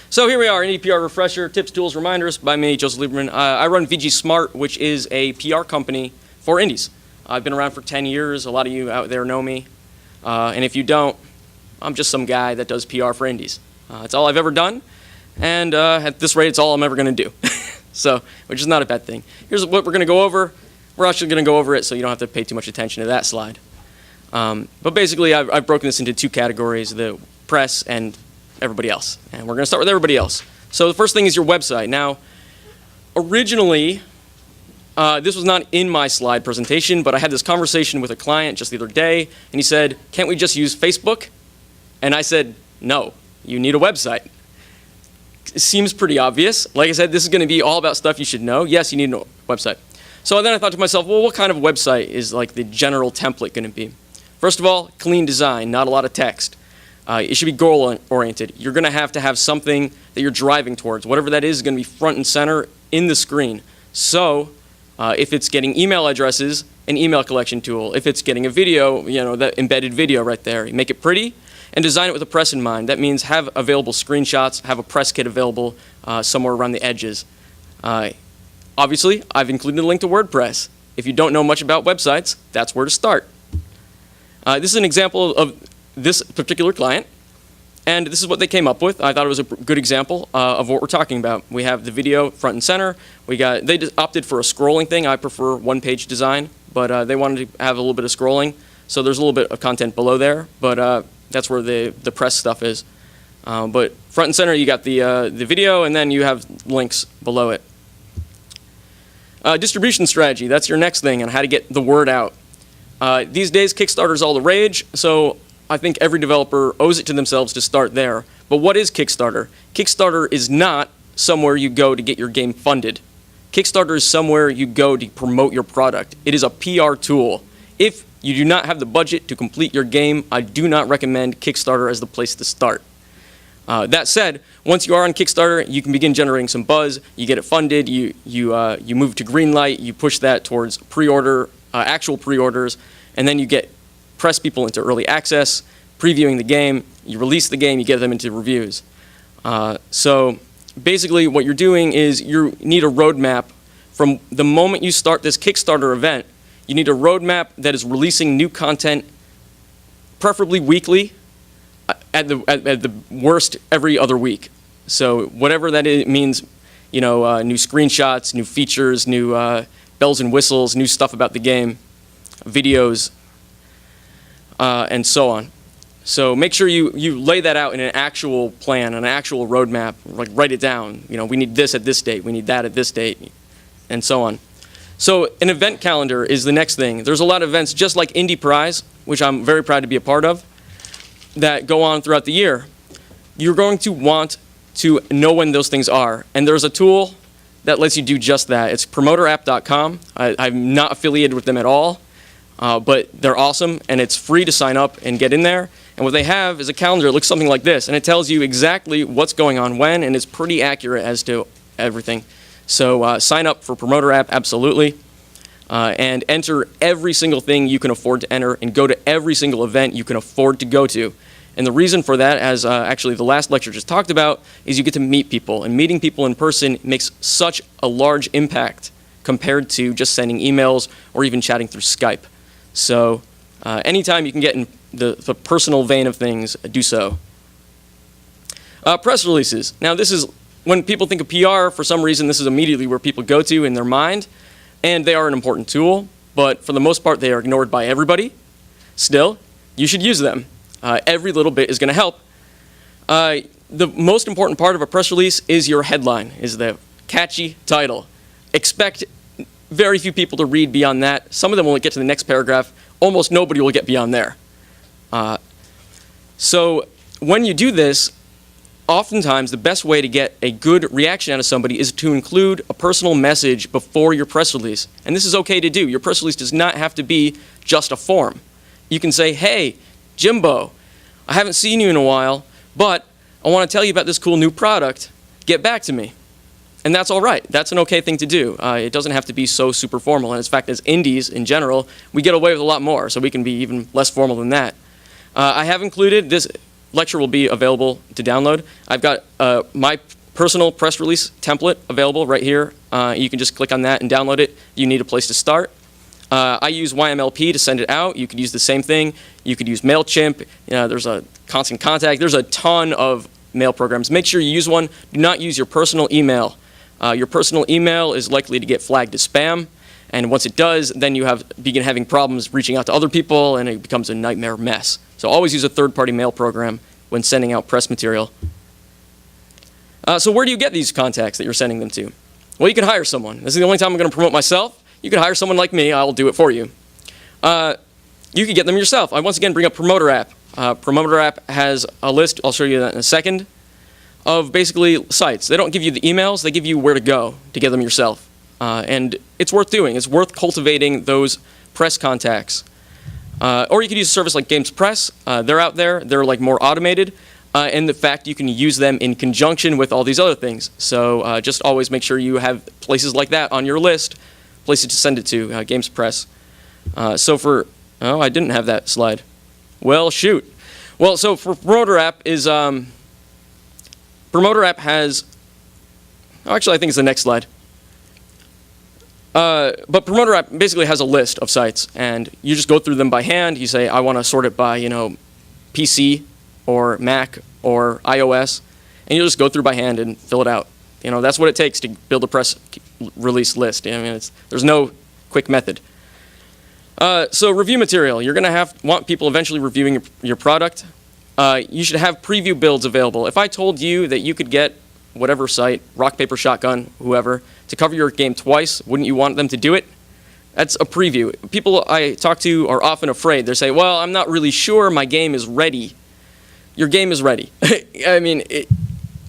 So here we are, an PR refresher, tips, tools, reminders by me, Joseph Lieberman. I run VG Smart, which is a PR company for indies. I've been around for 10 years. A lot of you out there know me. And if you don't, I'm just some guy that does PR for indies. It's all I've ever done. And at this rate, it's all I'm ever going to do. So, which is not a bad thing. Here's what we're going to go over. We're actually going to go over it so you don't have to pay too much attention to that slide. But basically, I've broken this into two categories, the press and everybody else. And we're going to start with everybody else. So the first thing is your website. Now, originally, this was not in my slide presentation, but I had this conversation with a client just the other day, and he said, can't we just use Facebook? And I said, no, you need a website. It seems pretty obvious. Like I said, this is going to be all about stuff you should know. Yes, you need a website. So then I thought to myself, well, what kind of website is like the general template going to be? First of all, clean design, not a lot of text. It should be goal-oriented. You're going to have something that you're driving towards. Whatever that is going to be front and center in the screen. So if it's getting email addresses, an email collection tool. If it's getting a video, that embedded video right there. You make it pretty and design it with a press in mind. That means have available screenshots, have a press kit available somewhere around the edges. Obviously, I've included a link to WordPress. If you don't know much about websites, that's where to start. This is an example of this particular client, and this is what they came up with. I thought it was a good example of what we're talking about. We have the video front and center. They opted for a scrolling thing. I prefer one-page design, but they wanted to have a little bit of scrolling, so there's a little bit of content below there, but that's where the press stuff is. But front and center, you got the video, and then you have links below it. Distribution strategy, that's your next thing on how to get the word out. These days, Kickstarter's all the rage, so I think every developer owes it to themselves to start there. But what is Kickstarter? Kickstarter is not somewhere you go to get your game funded. Kickstarter is somewhere you go to promote your product. It is a PR tool. If you do not have the budget to complete your game, I do not recommend Kickstarter as the place to start. That said, once you are on Kickstarter, you can begin generating some buzz. You get it funded. You move to greenlight. You push that towards pre-order, actual pre-orders, and then you get press people into early access, previewing the game. You release the game. You get them into reviews. So basically, what you're doing is you need a roadmap from the moment you start this Kickstarter event. You need a roadmap that is releasing new content, preferably weekly. At the worst, every other week. So whatever that means, new screenshots, new features, new bells and whistles, new stuff about the game, videos, and so on. So make sure you lay that out in an actual plan, an actual roadmap. Like write it down. We need this at this date. We need that at this date, and so on. So an event calendar is the next thing. There's a lot of events just like Indie Prize, which I'm very proud to be a part of, that go on throughout the year. You're going to want to know when those things are. And there's a tool that lets you do just that. It's promoterapp.com. I'm not affiliated with them at all, but they're awesome, and it's free to sign up and get in there. And what they have is a calendar. It looks something like this, and it tells you exactly what's going on when, and it's pretty accurate as to everything. So sign up for Promoter App, absolutely. And enter every single thing you can afford to enter, and go to every single event you can afford to go to. And the reason for that, as actually the last lecture just talked about, is you get to meet people. And meeting people in person makes such a large impact compared to just sending emails or even chatting through Skype. So anytime you can get in the personal vein of things, do so. Press releases. Now this is, when people think of PR, for some reason this is immediately where people go to in their mind. And they are an important tool, but for the most part they are ignored by everybody. Still, you should use them. Every little bit is going to help. The most important part of a press release is your headline, is the catchy title. Expect very few people to read beyond that. Some of them will get to the next paragraph. Almost nobody will get beyond there. So when you do this, oftentimes the best way to get a good reaction out of somebody is to include a personal message before your press release. And this is okay to do. Your press release does not have to be just a form. You can say, hey, Jimbo, I haven't seen you in a while, but I want to tell you about this cool new product. Get back to me. And that's all right. That's an okay thing to do. It doesn't have to be so super formal. And in fact, as indies in general, we get away with a lot more, so we can be even less formal than that. I have included this lecture will be available to download. I've got my personal press release template available right here. You can just click on that and download it. You need a place to start. I use YMLP to send it out. You could use the same thing. You could use MailChimp. There's a Constant Contact. There's a ton of mail programs. Make sure you use one. Do not use your personal email. Your personal email is likely to get flagged as spam. And once it does, then you begin having problems reaching out to other people, and it becomes a nightmare mess. So always use a third-party mail program when sending out press material. So where do you get these contacts that you're sending them to? Well, you can hire someone. This is the only time I'm going to promote myself. You can hire someone like me. I'll do it for you. You can get them yourself. I once again bring up Promoter App. Promoter App has a list, I'll show you that in a second, of basically sites. They don't give you the emails. They give you where to go to get them yourself. And it's worth doing. It's worth cultivating those press contacts. Or you could use a service like Games Press. They're out there. They're like more automated. And the fact you can use them in conjunction with all these other things. So just always make sure you have places like that on your list, places to send it to, Games Press. Oh, I didn't have that slide. Well, shoot. Well, so for Promoter App Promoter App has, actually I think it's the next slide. But Promoter App basically has a list of sites, and you just go through them by hand. You say, I want to sort it by, PC or Mac or iOS, and you just go through by hand and fill it out. That's what it takes to build a press release list. I mean, there's no quick method. So review material. You're going to want people eventually reviewing your product. You should have preview builds available. If I told you that you could get whatever site, Rock, Paper, Shotgun, whoever, to cover your game twice, wouldn't you want them to do it? That's a preview. People I talk to are often afraid. They say, well, I'm not really sure my game is ready. Your game is ready. I mean,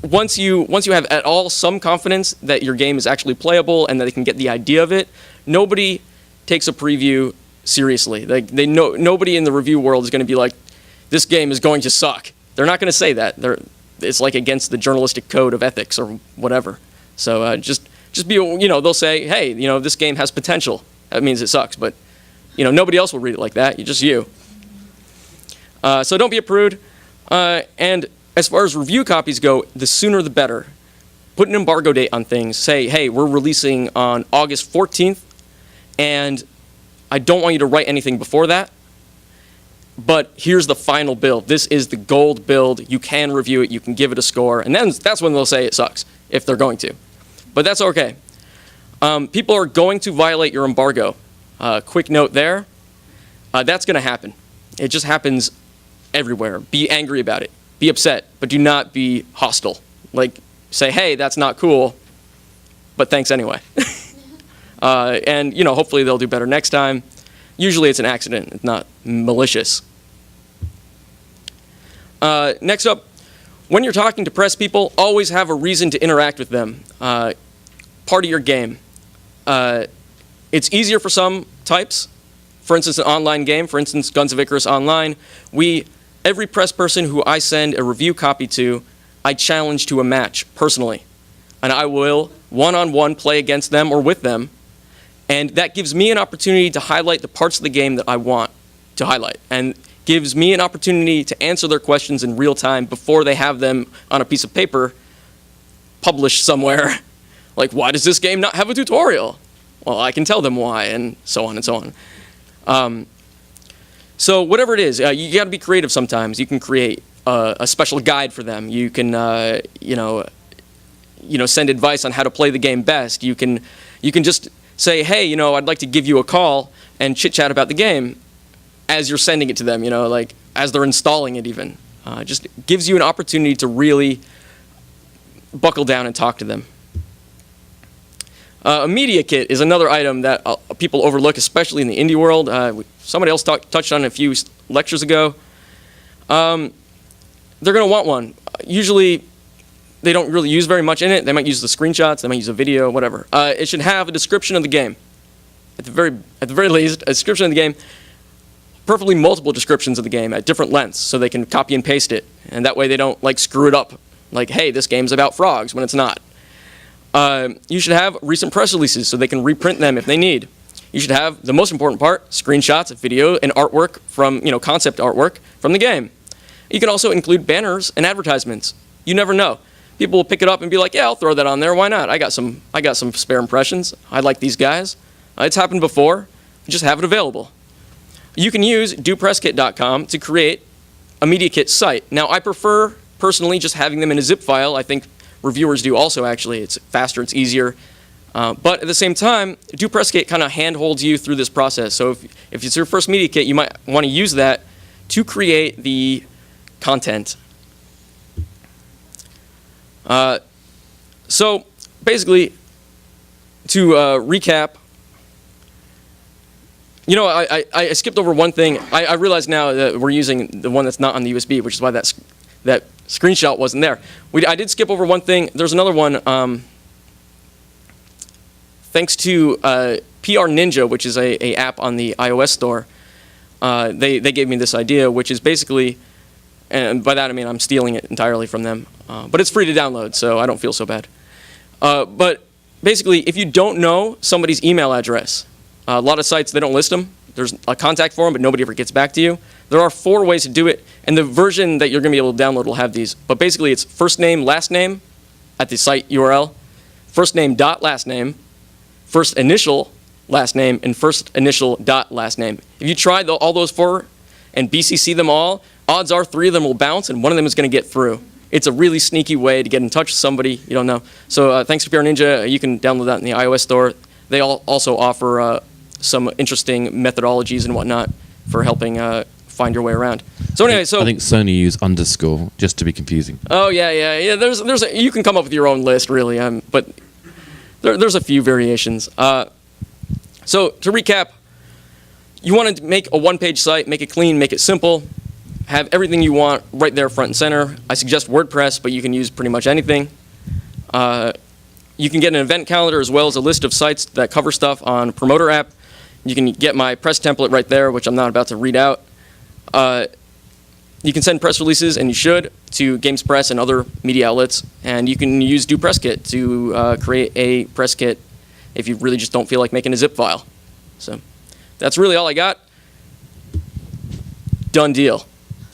once you have at all some confidence that your game is actually playable and that they can get the idea of it, nobody takes a preview seriously. Nobody in the review world is going to be like, this game is going to suck. They're not going to say that. It's like against the journalistic code of ethics or whatever. So just be, they'll say, hey, this game has potential. That means it sucks, but nobody else will read it like that. Just you. So don't be a prude. And as far as review copies go, the sooner the better. Put an embargo date on things. Say, hey, we're releasing on August 14th, and I don't want you to write anything before that, but here's the final build. This is the gold build. You can review it. You can give it a score, and then that's when they'll say it sucks, if they're going to. But that's okay. People are going to violate your embargo. Quick note there. That's going to happen. It just happens everywhere. Be angry about it. Be upset, but do not be hostile. Like, say, hey, that's not cool, but thanks anyway. And, hopefully they'll do better next time. Usually it's an accident. It's not malicious. Next up, when you're talking to press people, always have a reason to interact with them. Part of your game. It's easier for some types. For instance, an online game, for instance, Guns of Icarus Online, every press person who I send a review copy to, I challenge to a match personally. And I will one-on-one play against them or with them. And that gives me an opportunity to highlight the parts of the game that I want to highlight. And gives me an opportunity to answer their questions in real time before they have them on a piece of paper published somewhere. Like, why does this game not have a tutorial? Well, I can tell them why, and so on and so on. So whatever it is, you got to be creative sometimes. You can create a special guide for them. You can, send advice on how to play the game best. You can just say, hey, I'd like to give you a call and chit-chat about the game as you're sending it to them, like as they're installing it even. Just gives you an opportunity to really buckle down and talk to them. A media kit is another item that people overlook, especially in the indie world. Somebody else touched on it a few lectures ago. They're going to want one. Usually, they don't really use very much in it. They might use the screenshots. They might use a video, whatever. It should have a description of the game. At the very least, a description of the game. Preferably multiple descriptions of the game at different lengths, so they can copy and paste it. And that way, they don't screw it up. Like, hey, this game's about frogs when it's not. You should have recent press releases so they can reprint them if they need. You should have, the most important part, screenshots, video, and artwork from, concept artwork from the game. You can also include banners and advertisements. You never know. People will pick it up and be like, yeah, I'll throw that on there. Why not? I got some spare impressions. I like these guys. It's happened before. Just have it available. You can use dopresskit.com to create a Media Kit site. Now, I prefer, personally, just having them in a zip file. I think reviewers do also, actually. It's faster, it's easier. But at the same time, dopresskit kind of handholds you through this process. So if it's your first Media Kit, you might want to use that to create the content. So basically, to recap, you know, I skipped over one thing. I realize now that we're using the one that's not on the USB, which is why that screenshot wasn't there. I did skip over one thing. There's another one. Thanks to PR Ninja, which is a app on the iOS store, they gave me this idea, which is basically, and by that I mean I'm stealing it entirely from them, but it's free to download, so I don't feel so bad. But basically, if you don't know somebody's email address, a lot of sites, they don't list them. There's a contact form, but nobody ever gets back to you. There are 4 ways to do it, and the version that you're going to be able to download will have these. But basically, it's first name, last name at the site URL, first name dot last name, first initial last name, and first initial dot last name. If you try all those 4 and BCC them all, odds are 3 of them will bounce, and one of them is going to get through. It's a really sneaky way to get in touch with somebody you don't know. So thanks to PR Ninja, you can download that in the iOS store. They also offer some interesting methodologies and whatnot for helping find your way around. So anyway, I think Sony use underscore just to be confusing. Oh yeah. You can come up with your own list, really, but there's a few variations. So to recap, you want to make a one-page site, make it clean, make it simple, have everything you want right there front and center. I suggest WordPress, but you can use pretty much anything. You can get an event calendar as well as a list of sites that cover stuff on Promoter app. You can get my press template right there, which I'm not about to read out. You can send press releases, and you should, to Games Press and other media outlets. And you can use dopresskit to create a press kit if you really just don't feel like making a zip file. So that's really all I got. Done deal.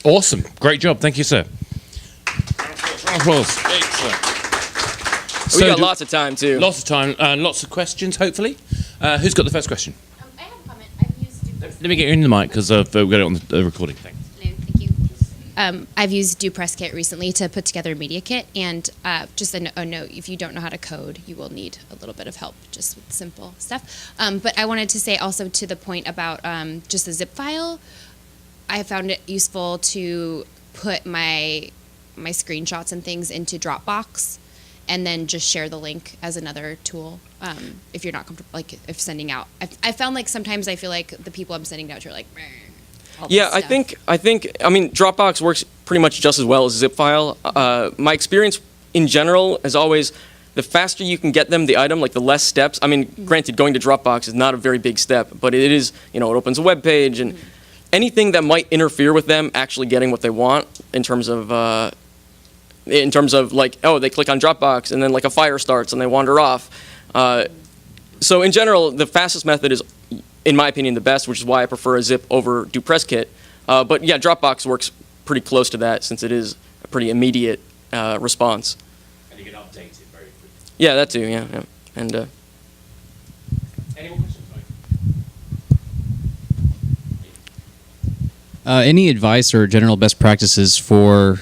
Awesome. Great job. Thank you, sir. Applause. Excellent. We got lots of time, too. Lots of time. Lots of questions, hopefully. Who's got the first question? I have a comment. I've used Let me get you in the mic, because we've got it on the recording thing. Hello, thank you. I've used dopresskit recently to put together a media kit, and just a note, if you don't know how to code, you will need a little bit of help just with simple stuff. But I wanted to say also to the point about just the zip file, I found it useful to put my screenshots and things into Dropbox, and then just share the link as another tool if you're not comfortable, like if sending out. I found like sometimes I feel like the people I'm sending out to are like, yeah, I think Dropbox works pretty much just as well as a zip file. My experience in general is always the faster you can get them the item, like the less steps. I mean, granted, going to Dropbox is not a very big step, but it is, it opens a web page, and anything that might interfere with them actually getting what they want in terms of like, oh, they click on Dropbox and then like a fire starts and they wander off. So in general, the fastest method is, in my opinion, the best, which is why I prefer a zip over dopresskit. But yeah, Dropbox works pretty close to that since it is a pretty immediate response. And you can update it very quickly. Yeah, that too, yeah. And any more questions? Any advice or general best practices for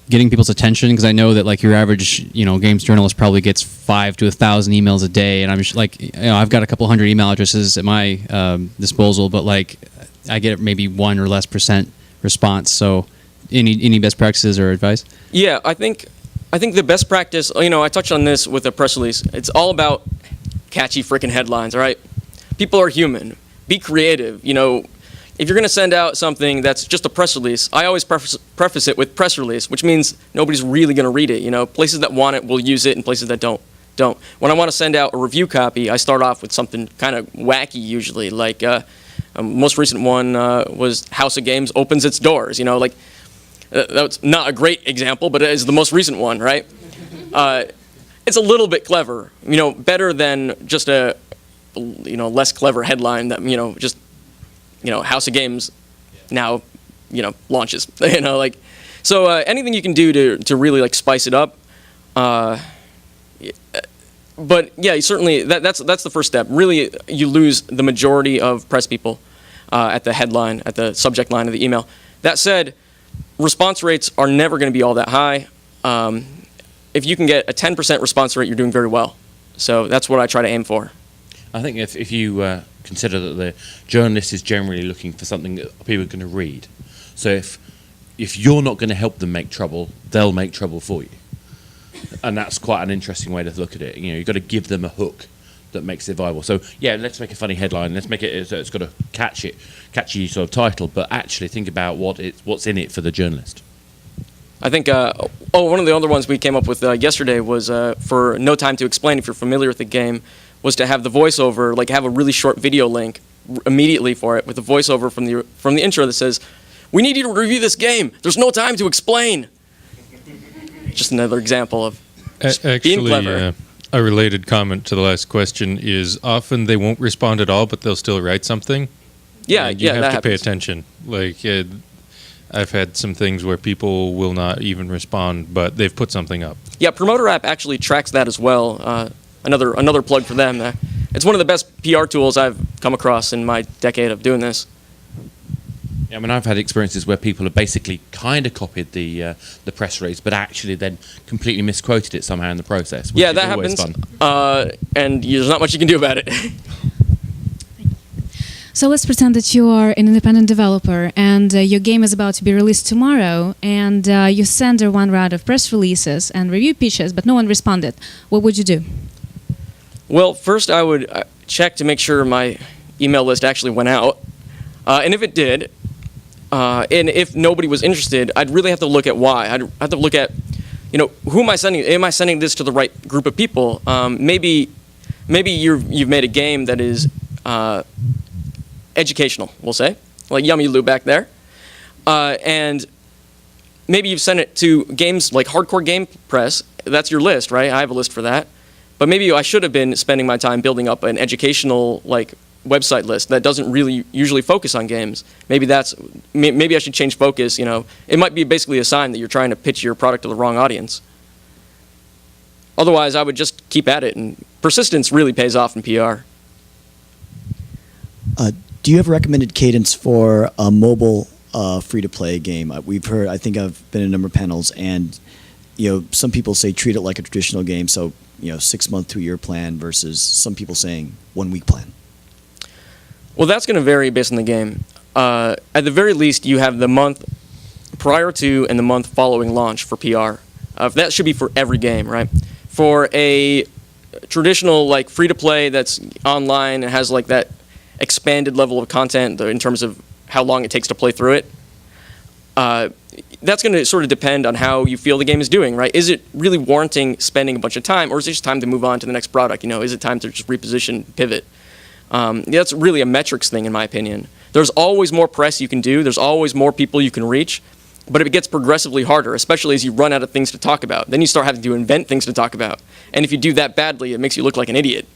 getting people's attention? Because I know that like your average, games journalist probably gets 5 to 1,000 emails a day, and I'm just like, I've got a couple hundred email addresses at my disposal, but like I get maybe 1% or less response. So, any best practices or advice? yeah, I think the best practice, I touched on this with a press release. It's all about catchy freaking headlines, all right? People are human. Be creative, If you're going to send out something that's just a press release, I always preface it with press release, which means nobody's really going to read it. Places that want it will use it, and places that don't. When I want to send out a review copy, I start off with something kind of wacky usually. Like most recent one was House of Games opens its doors. That's not a great example, but it is the most recent one, right? It's a little bit clever, better than just a less clever headline that House of Games now, launches. So anything you can do to really like spice it up. But yeah, certainly that's the first step. Really, you lose the majority of press people at the headline, at the subject line of the email. That said, response rates are never going to be all that high. If you can get a 10% response rate, you're doing very well. So that's what I try to aim for. I think if you consider that the journalist is generally looking for something that people are going to read, so if you're not going to help them make trouble, they'll make trouble for you, and that's quite an interesting way to look at it. You know, you've got to give them a hook that makes it viable. So yeah, let's make a funny headline. Let's make it so it's got a catchy sort of title, but actually think about what's in it for the journalist. I think, one of the other ones we came up with yesterday was for No Time to Explain, if you're familiar with the game, was to have the voiceover, like have a really short video link immediately for it with the voiceover from the intro that says, "We need you to review this game. There's no time to explain." Just another example of being clever. A related comment to the last question is often they won't respond at all, but they'll still write something. Yeah, And you have that to pay happens. attention. Like, I've had some things where people will not even respond, but they've put something up. Yeah, Promoter App actually tracks that as well. Another plug for them. It's one of the best PR tools I've come across in my decade of doing this. Yeah, I mean, I've had experiences where people have basically kind of copied the press release, but actually then completely misquoted it somehow in the process. Which Yeah, is that always happens. fun. And there's not much you can do about it. So let's pretend that you are an independent developer and your game is about to be released tomorrow, and you send her one round of press releases and review pitches, but no one responded. What would you do? Well, first I would check to make sure my email list actually went out. And if it did, and if nobody was interested, I'd really have to look at why. I'd have to look at, who am I sending? Am I sending this to the right group of people? Maybe you've made a game that is educational, we'll say, like Yummy Lou back there, and maybe you've sent it to games like Hardcore Game Press. That's your list, right? I have a list for that. But maybe I should have been spending my time building up an educational website list that doesn't really usually focus on games. Maybe I should change focus. It might be basically a sign that you're trying to pitch your product to the wrong audience. Otherwise, I would just keep at it, and persistence really pays off in PR. Do you have a recommended cadence for a mobile free-to-play game? I think I've been in a number of panels, and some people say treat it like a traditional game, so 6-month to a year plan versus some people saying 1 week plan. Well, that's going to vary based on the game. At the very least, you have the month prior to and the month following launch for PR. That should be for every game, right? For a traditional free-to-play that's online and has that expanded level of content in terms of how long it takes to play through it, that's going to sort of depend on how you feel the game is doing, right? Is it really warranting spending a bunch of time, or is it just time to move on to the next product? Is it time to just reposition, pivot? That's really a metrics thing, in my opinion. There's always more press you can do. There's always more people you can reach, but it gets progressively harder, especially as you run out of things to talk about. Then you start having to invent things to talk about. And if you do that badly, it makes you look like an idiot.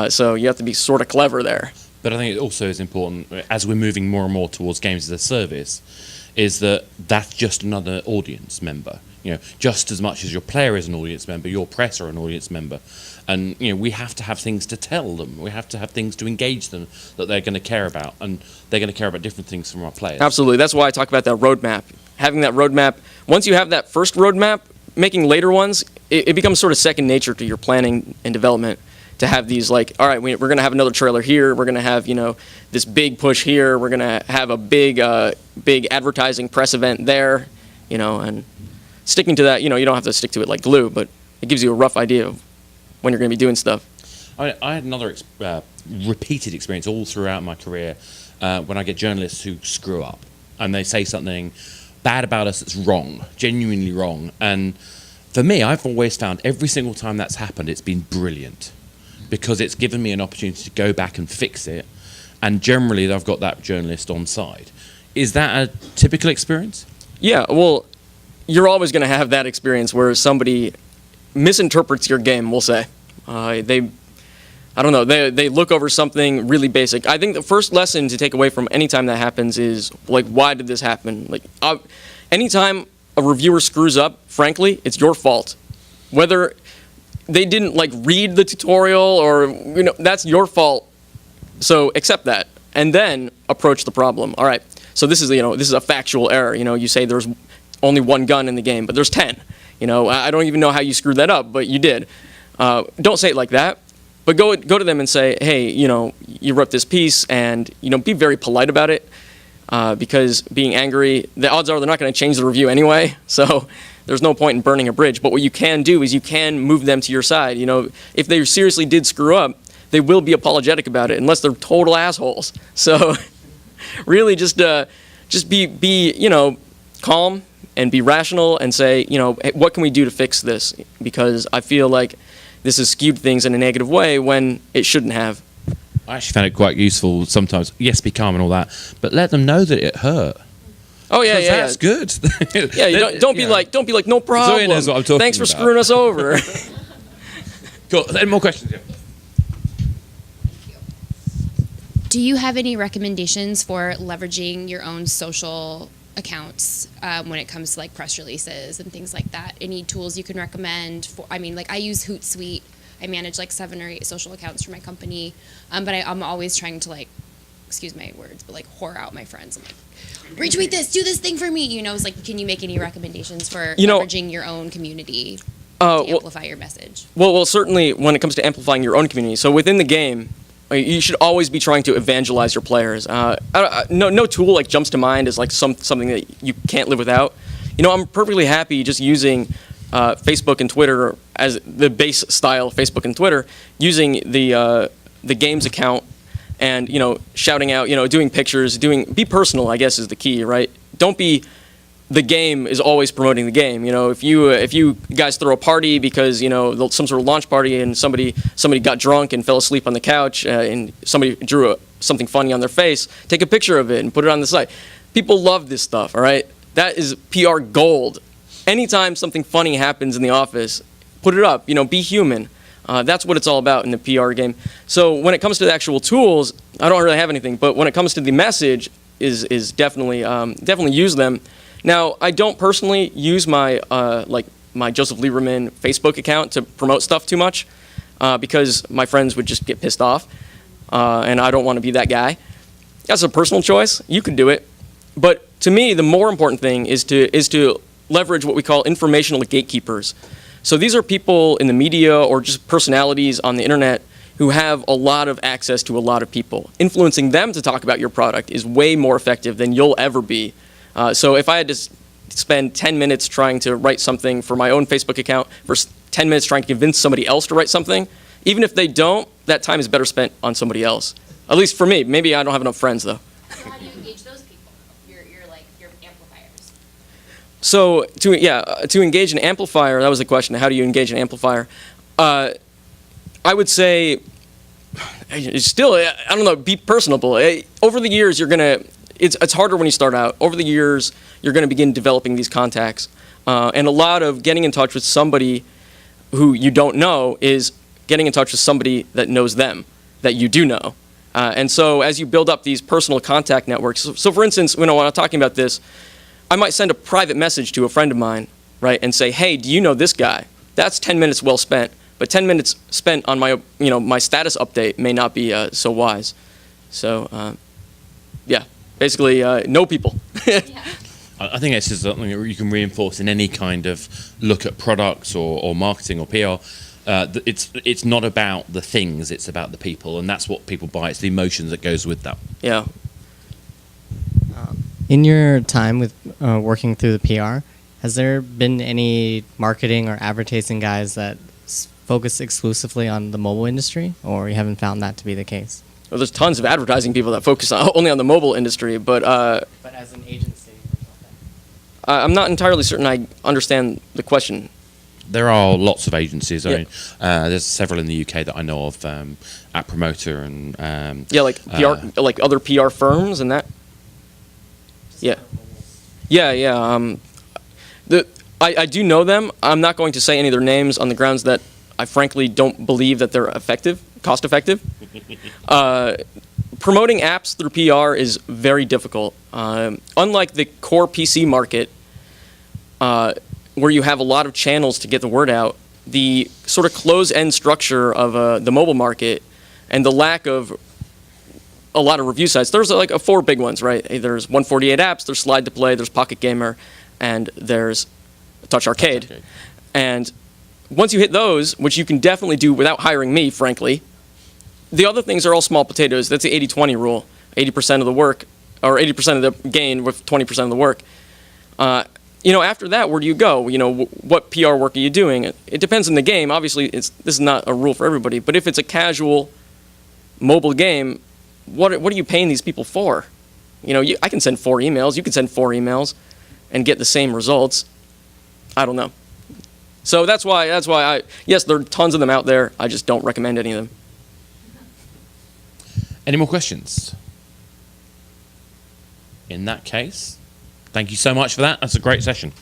So you have to be sort of clever there. But I think it also is important, as we're moving more and more towards games as a service, is that that's just another audience member. Just as much as your player is an audience member, your press are an audience member. And, we have to have things to tell them. We have to have things to engage them that they're going to care about. And they're going to care about different things from our players. Absolutely. That's why I talk about that roadmap. Having that roadmap, once you have that first roadmap, making later ones, it becomes sort of second nature to your planning and development. To have these all right, we're going to have another trailer here. We're going to have, this big push here. We're going to have a big advertising press event there, and sticking to that, you don't have to stick to it like glue, but it gives you a rough idea of when you're going to be doing stuff. I had another repeated experience all throughout my career when I get journalists who screw up and they say something bad about us that's wrong, genuinely wrong. And for me, I've always found every single time that's happened, it's been brilliant. Because it's given me an opportunity to go back and fix it, and generally I've got that journalist on side. Is that a typical experience? Yeah, well, you're always going to have that experience where somebody misinterprets your game, we'll say. They look over something really basic. I think the first lesson to take away from any time that happens is, why did this happen? Anytime a reviewer screws up, frankly, it's your fault. Whether they didn't like read the tutorial or that's your fault. So accept that and then approach the problem. All right. So this is a factual error. You say there's only one gun in the game, but there's 10. I don't even know how you screwed that up, but you did. Don't say it like that, but go to them and say, hey, you wrote this piece, and be very polite about it, because being angry, the odds are they're not going to change the review anyway. So there's no point in burning a bridge. But what you can do is you can move them to your side. If they seriously did screw up, they will be apologetic about it, unless they're total assholes. So really, just be calm and be rational and say, hey, what can we do to fix this? Because I feel like this has skewed things in a negative way when it shouldn't have. I actually found it quite useful sometimes. Yes, be calm and all that, but let them know that it hurt. Oh yeah, yeah, that's good. Yeah, don't be like, no problem. Zoe knows what I'm talking Thanks for about. screwing us over. Cool. Any more questions? Yeah. Do you have any recommendations for leveraging your own social accounts when it comes to like press releases and things like that? Any tools you can recommend? I use Hootsuite. I manage like 7 or 8 social accounts for my company, but I'm always trying to excuse my words, but whore out my friends. I'm like, retweet this, do this thing for me. It's like, can you make any recommendations for leveraging your own community to amplify your message? Well, certainly when it comes to amplifying your own community. So within the game, you should always be trying to evangelize your players. No tool jumps to mind as something that you can't live without. I'm perfectly happy just using Facebook and Twitter as the base style of Facebook and Twitter, using the games account and shouting out, doing pictures, be personal, I guess is the key, right? Don't be the game is always promoting the game. If you guys throw a party because some sort of launch party and somebody got drunk and fell asleep on the couch and somebody drew something funny on their face, take a picture of it and put it on the site. People love this stuff. All right, that is PR gold. Anytime something funny happens in the office, put it up. Be human. That's what it's all about in the PR game. So when it comes to the actual tools, I don't really have anything. But when it comes to the message, is definitely use them. Now, I don't personally use my my Joseph Lieberman Facebook account to promote stuff too much because my friends would just get pissed off, and I don't want to be that guy. That's a personal choice. You can do it, but to me, the more important thing is to leverage what we call informational gatekeepers. So these are people in the media or just personalities on the internet who have a lot of access to a lot of people. Influencing them to talk about your product is way more effective than you'll ever be. So if I had to spend 10 minutes trying to write something for my own Facebook account versus 10 minutes trying to convince somebody else to write something, even if they don't, that time is better spent on somebody else. At least for me. Maybe I don't have enough friends, though. So how do you engage those people? Your amplifiers. So to engage an amplifier, that was the question. How do you engage an amplifier? I would say, still, I don't know, be personable. Over the years, it's harder when you start out. Over the years, you're going to begin developing these contacts. And a lot of getting in touch with somebody who you don't know is getting in touch with somebody that knows them, that you do know. And so as you build up these personal contact networks, so for instance, when I'm talking about this, I might send a private message to a friend of mine, right, and say, hey, do you know this guy? That's 10 minutes well spent. But 10 minutes spent on my, my status update may not be so wise. So, basically, know people. I think it's just something that you can reinforce in any kind of look at products or marketing or PR. It's not about the things, it's about the people, and that's what people buy. It's the emotions that goes with that. Yeah. In your time with working through the PR, has there been any marketing or advertising guys that focus exclusively on the mobile industry, or you haven't found that to be the case? Well, there's tons of advertising people that focus only on the mobile industry, but as an agency or something? I'm not entirely certain I understand the question. There are lots of agencies. Yeah. I mean, there's several in the UK that I know of, at Promoter and PR, like other PR firms and that. Yeah. I do know them. I'm not going to say any of their names on the grounds that I frankly don't believe that they're cost effective. Promoting apps through PR is very difficult. Unlike the core PC market, where you have a lot of channels to get the word out, the sort of close-end structure of the mobile market and the lack of a lot of review sites. There's like four big ones, right? There's 148 apps, there's Slide to Play, there's Pocket Gamer, and there's Touch Arcade. And once you hit those, which you can definitely do without hiring me, frankly, the other things are all small potatoes. That's the 80-20 rule. 80% of the work, or 80% of the gain with 20% of the work. After that, where do you go? What PR work are you doing? It depends on the game. Obviously, this is not a rule for everybody, but if it's a casual mobile game, what are you paying these people for? I can send 4 emails. You can send 4 emails and get the same results. I don't know. So that's why yes, there are tons of them out there. I just don't recommend any of them. Any more questions? In that case, thank you so much for that. That's a great session.